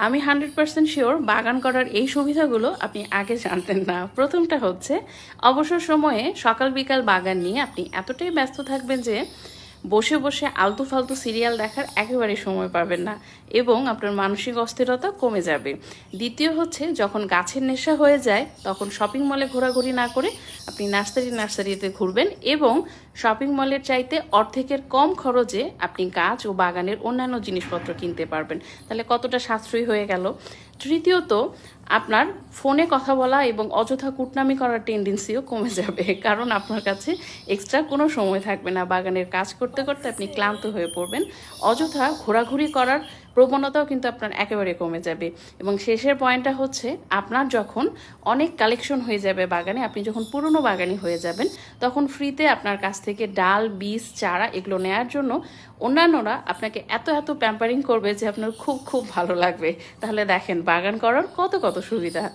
আমি 100% শিওর বাগান করার এই সুবিধাগুলো আপনি আগে জানতেন না। প্রথমটা হচ্ছে অবসর সময়ে সকাল বিকাল বাগান নিয়ে আপনি এতটাই ব্যস্ত থাকবেন যে বসে বসে আলতু ফালতু সিরিয়াল দেখার একেবারেই সময় পাবেন না এবং আপনার মানসিক অস্থিরতা কমে যাবে। দ্বিতীয় হচ্ছে যখন গাছের নেশা হয়ে যায় তখন শপিং মলে ঘোরাঘুরি না করে আপনি নার্সারিতে ঘুরবেন এবং শপিং মলের চাইতে অর্ধেকের কম খরচে আপনি গাছ ও বাগানের অন্যান্য জিনিসপত্র কিনতে পারবেন। তাহলে কতটা সাশ্রয়ী হয়ে গেল। তৃতীয়ত আপনার ফোনে কথা বলা এবং অযথা কুটনামি করার টেন্ডেন্সিও কমে যাবে, কারণ আপনার কাছে এক্সট্রা কোনো সময় থাকবে না। বাগানের কাজ করতে করতে আপনি ক্লান্ত হয়ে পড়বেন। অযথা ঘোরাঘুরি করার প্রবণতাও কিন্তু আপনার একেবারে কমে যাবে। এবং শেষের পয়েন্টটা হচ্ছে আপনার যখন অনেক কালেকশন হয়ে যাবে বাগানে, আপনি যখন পুরনো বাগানি হয়ে যাবেন, তখন ফ্রিতে আপনার কাছ থেকে ডাল, বীজ, চারা এগুলো নেওয়ার জন্য অন্যান্যরা আপনাকে এত এত প্যাম্পারিং করবে যে আপনার খুব খুব ভালো লাগবে। তাহলে দেখেন বাগান করার কত কত সুবিধা।